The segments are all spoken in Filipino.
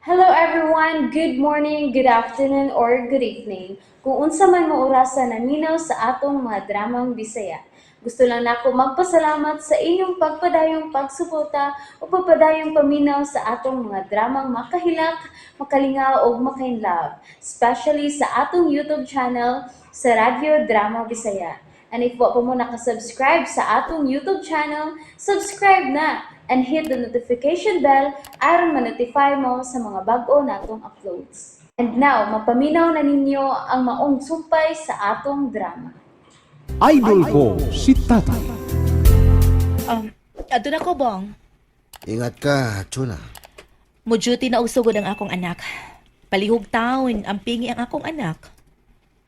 Hello everyone, good morning, good afternoon, or good evening. Kung unsa man mo orasan naminaw sa atong mga dramang Bisaya. Gusto lang nako magpasalamat sa inyong pagpadayong pagsuporta o pagpadayong paminaw sa atong mga dramang makahilak, makalingaw o makainlove, especially sa atong YouTube channel sa Radyo Drama Bisaya. And if wa pa mo nakasubscribe sa atong YouTube channel, subscribe na and hit the notification bell aron ma-notify mo sa mga bag-o natong uploads. And now, mapaminaw na ninyo ang maong sumpay sa atong drama. Idol ko si Tatay. Ato na ko, Bong. Ingat ka, Chuna. Mujuti na usugod ang akong anak. Palihog taon, ang pingi ang akong anak.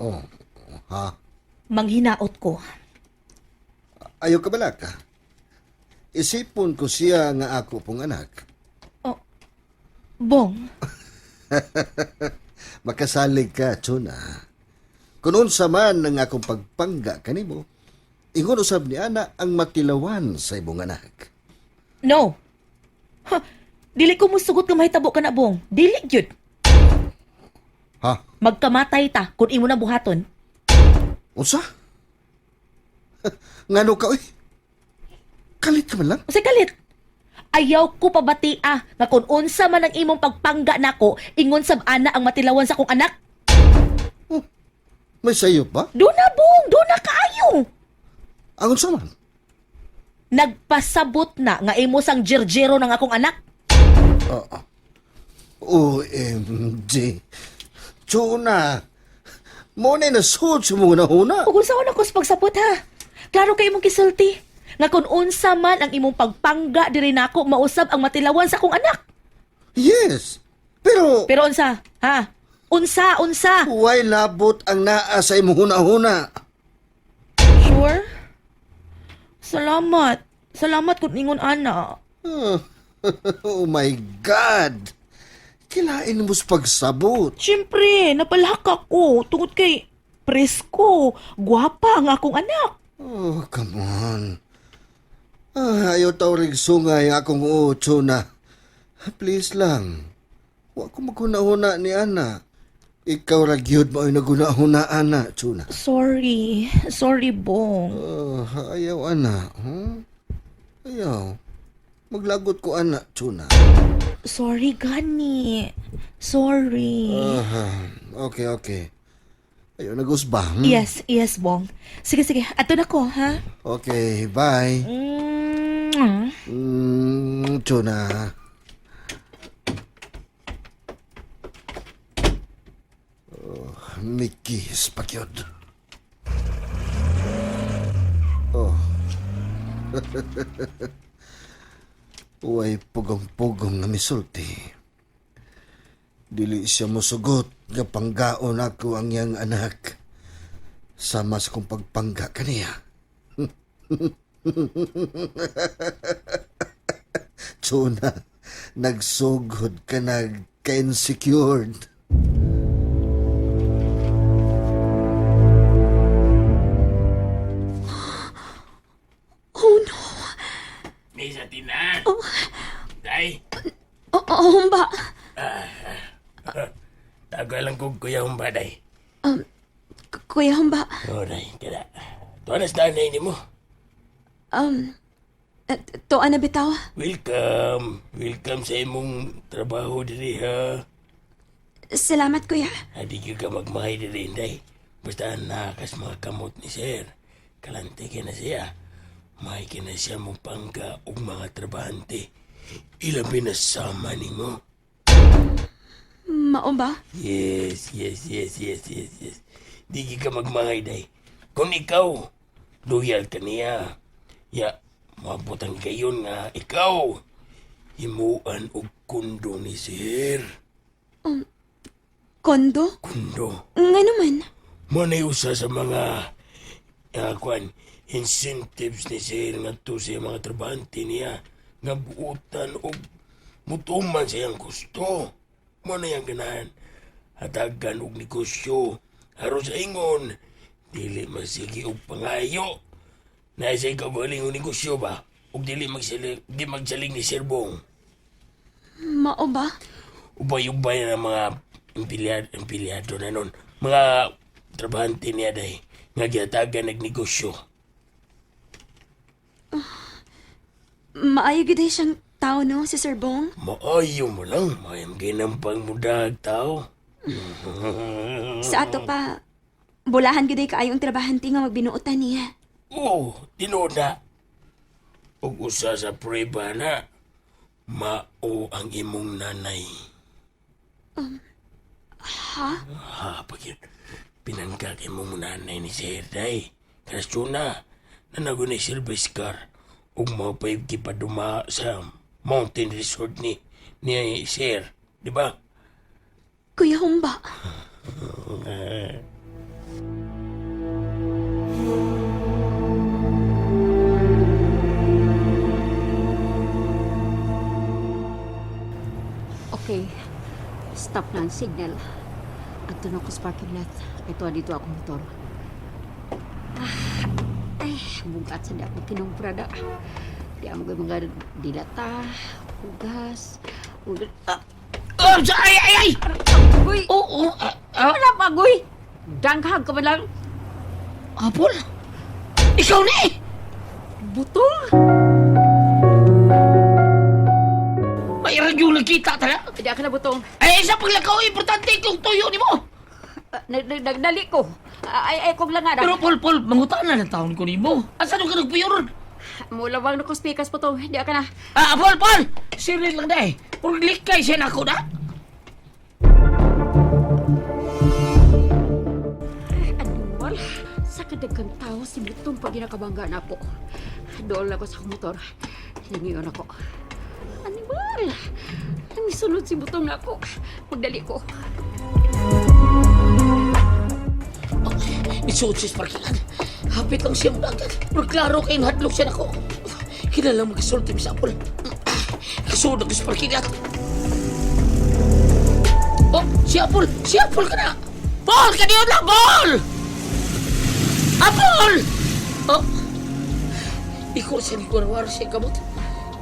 Oh, ha? Manghinaot ko. Ayaw ka bala ka? Isipon ko siya nga ako pong anak. Bong, Makasalig ka, Chuna. Kung unsa man ang akong pagpangga kanimo, ingon usab ni ana ang matilawan sa imong anak. no. Ha, dili ko musugot ka mahitabo ka na, Bong. Dili, yun. Ha? Magkamatay ta kung imo na buhaton. Unsa? Ngano ka, uy? Kalit ka man lang? Usa kalit. Ayaw ko pabatia nga kung unsa man ang imong pagpangga nako, ingon sab ana ang matilawan sa akong anak. May sayo pa? Do na, Bong. Do na kaayo. Ang unsa man? Nagpasabot na nga imo sang jerjero ng akong anak. OMG. Chuna, mo na nasud sa mga nahuna. Ug unsa na ko sa pagsabot ha? Klaro kay imong kisulti nga kung unsa man ang imong pagpangga diri nako mausab ang matilawan sa akong anak. Yes, pero Pero unsa? Ha? Unsa? huway labot ang naa sa imong huna-huna. Sure? Salamat kung ingon ana. Oh my God! Kilain mo sa pagsabot. Siyempre, napalhak ako tungod kay presko, gwapa ang akong anak. Oh, come on. Ayaw tao rin sungay akong utso na. Please lang. Wa ko maghuna-huna ni Ana. Ikaw ragyod mo ay naguna-huna, Ana, Chuna. Sorry, Bong. Ayaw, Ana. Ayaw. Maglagot ko, Ana, Chuna. Sorry, gani. Sorry. Okay. Ayaw, nagusbang. Yes, Bong. Sige, ato na ko, ha? Okay, bye. Chuna. Mikis pakyod. Oh. Uway pugong-pugong na misulti. Dili siya mosugot nga panggaon ako ang iyang anak. Sama sa kong pagpangga kaniya. Chuna, nagsugod ka nagka-insecured. Oh no! May sa tinan. Day, Humba! tago lang kong kuya humba, day. Kuya Humba, O, day, kada. Tuanas na anay ni mo. to ana bitaw? Welcome. Welcome sa imong trabaho diri, ha. Salamat kuya. Hindi ka magmahay diri, day. Basta nakas mga kamot ni sir. Kalante ka na siya. May ka na siya mong pangga o mga trabahante. Ilang pinasama ni mo. Mao ba? Yes. Di ka magmahay, day. Kung ikaw, loyal ka niya. Ya, mabutang gayon nga ikaw. Himuan og kundo ni sir. Kondo? Kundo. Nga naman. Manay usa sa mga incentives ni sir nga to sa mga trabahante niya nga buutan og mutuman sa iyang gusto. Manay ang ganahan. Hatagan og negosyo. Aron sa ingon, dili masigi og pangayo. Na sa ikaw galing og negosyo ba? Og dili magsaling ni Sir Bong. Mao ba? ubay-ubay na mga empleyado na nun. Mga trabahante niya day nga ginatagan nagnegosyo. Maayo gid siyang tao no, si Sir Bong. Maayo mo lang, mayam ginampang mudag tao. Sa ato pa, bulahan gid kaayong trabahante nga magbinuotan niya. Oo, tinoda. Ug usa sa prueba na, mao ang imong nanay. Ha? Ha, pagyan. Pinangkag imong nanay ni Sir Day. Kaso na nagunay service car. Ug mapayag kipaduma sa mountain resort ni Sir. Di ba? Kuya Humba. Okay, stop na ang signal. At doon ako sa parking lot. Ito, dito ako motor. Ay, bugat sa di ako kinumprada. Di ako mga dilata, ugas, Ay! Uy! Oo! Wala pa, Guy! Danghag ka ba lang? Apol? Ikaw ni! Butol! May radyo nakita tala. Hindi ako na butong. Ay, sa paglakaw, importante kung tuyo ni mo. Nagdali ko. Ay, kong lang nga Pero Pol, mangutaan na ng taon ko ni mo. Asa nung ka nagpuyor? Mula bang na ko speakers po to. Hindi ako na. Pol! Siril lang dahi. Puro likay siya na ako na. Anual, sa kadagang tao si Butong pag ginakabangga na ako. Doon lang ako sa motor. Hingiyon ako. Animal! Ang isunod si Butong na ako. Magdali ko. Isuot siya sa parkingan. Hapit lang siya magdagan. Pero klaro kayo hadlok siya na ako. Kilala mag-isulti mi sa Apol. Kasuod ako sa parkingan. Oh, si Apol! Si Apol ka na! Paul! Kaniyo na, Paul! Apol! Oh, ikaw siya ni Guarwar siya kamot.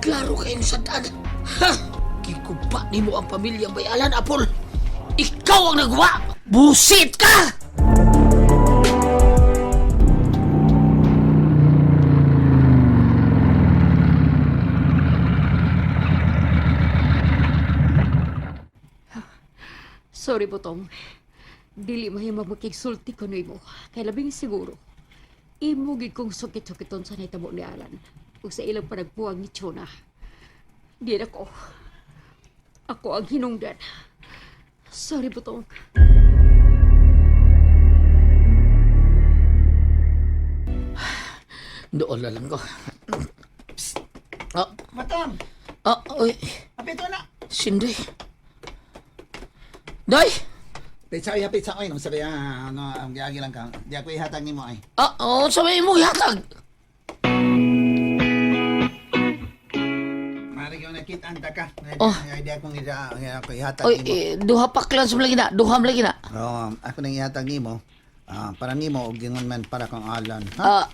Klaro kayo sa daan. Ha! Kikupa ni mo ang pamilyang bayalan, Apol. Ikaw ang nagawa! Busit ka! Sorry, Butong. Dili mahima makigsulti ko na imo. Kaya labing siguro. Imo gid kong sukit-sukiton sa naitabo ni Alan. Ug sa ilang panagbuwag ni Chona. Di ako. Ako ang hinungdan. Sorry, Butong. Doon na lang ko. Oh, Matang, uy. apito na. Sinday. Day! Pizza oy, nung sabi ano, ang giagi lang ka. Di ako ihatag nimo ay. Sabi mo yatag. Mari ko nakita anta ka. Oh. Di akong ako ihatag Oy, nimo. duha pak lang sa lagi na. Duha lagi na. Ako nang ihatag nimo. Para nimo og gingon man para kang Alan. Ha?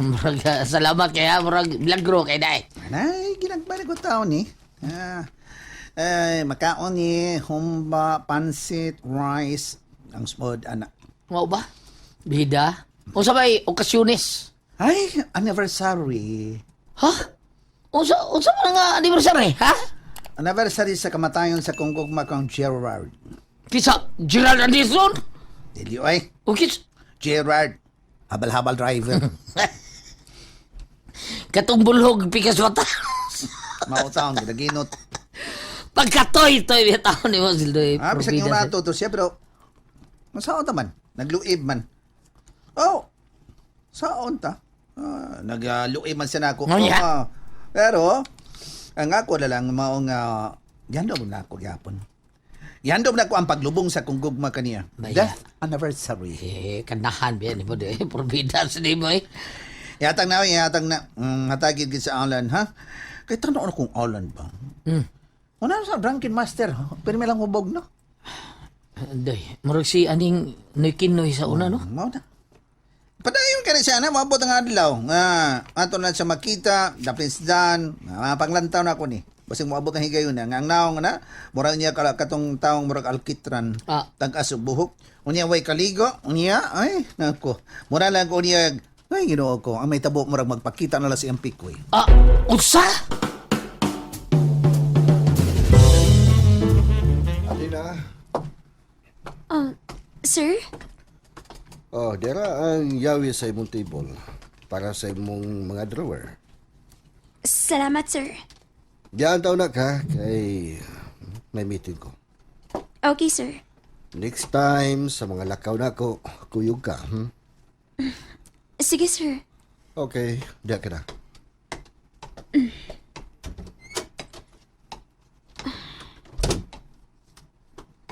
Murag, salamat kaya. Murag, blagro kay day. Ay, ginagbalik ko tao ni. Makaon ni humba, pansit, rice, ang smooth, anak. Mau ba? Bida? O sabay, okasyones. Ay, anniversary. Ha? Unsa man nga anniversary, ha? Anniversary sa kamatayon sa kunggugma kang Gerard. Kisa, Gerald Anderson? Dili oy, O kis, Gerard. Habal-habal driver. katong bulhog, pikas mata. Mautaon, ginaginot. Pagkatoy-toy, bitaw ni mo sildoy. Bisag yung rato to siya, pero masaon ta man, nagluib man. Oh, saon ta? Nagluib man siya na ako. Oh, yeah. Pero, ang ako na lang, maong, yandob na ako yapon. Yandob na ako ang paglubong sa kunggugma kaniya. Baya. Death anniversary. Kanahan ba ni mo de? Prorbida sa di mo eh. Yatag na, hatagid gid sa Alan, ha? Kaya tanong ako kung Alan ba? Una sa drunken master, pero may lang hubog, no? Day, murag si aning noy-kinoy sa una, no? Mao na. Padayon ka rin siya na, maabot ang adlaw. Ato na siya makita, daplinsdan, panglantaw na ako ni. Basing moabot ang higayon na. Nga ang naong na, mura niya katong taong murag alkitran. Ah. Tag-asog buhok. Unya way kaligo. Unya, ay, nako. Mura lang ko niya, ay, ginoo ko. Ang may tabo murag magpakita na lang siyang pikoy. Ah, unsa? Alina, Sir? oh, dera ang yawi sa imong table para sa imong mga drawer. Salamat, sir. Diyan taon na ka kay may meeting ko. Okay, sir. Next time, sa mga lakaw na ko, kuyog ka. Sige, sir. Okay, diyan ka na.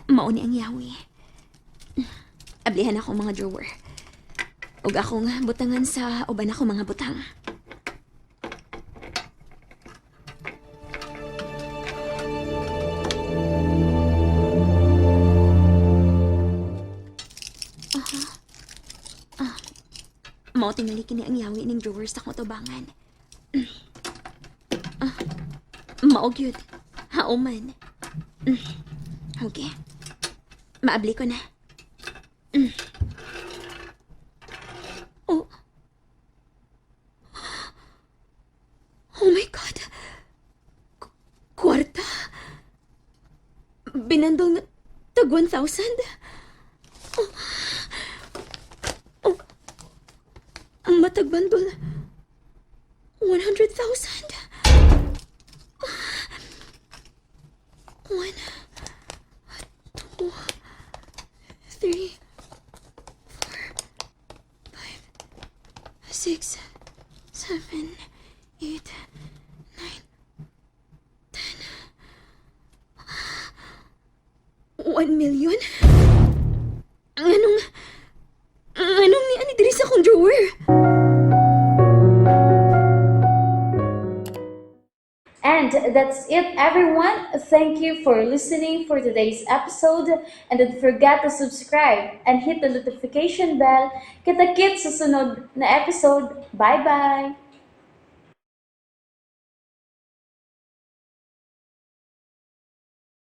Mauni ang yawi. Ablihan ako mga drawer. Ug akong butangan sa uban ako mga butang. Mao tingali kini ang yawi ning drawers sa akong tubangan. Mao gyud. Hauman. Okay. Maabli ko na. Oh. Oh my God. Kwarta. Binandong na tag 1,000. Ang matag bandol, 100,000. 1, 2, 3, 4, 5, 6, 7, 8, 9, 10. 1 million? Anong ni ani diri sa akong drawer? And that's it, everyone. Thank you for listening for today's episode. And don't forget to subscribe and hit the notification bell. Kita-kits sa sunod na episode. Bye-bye!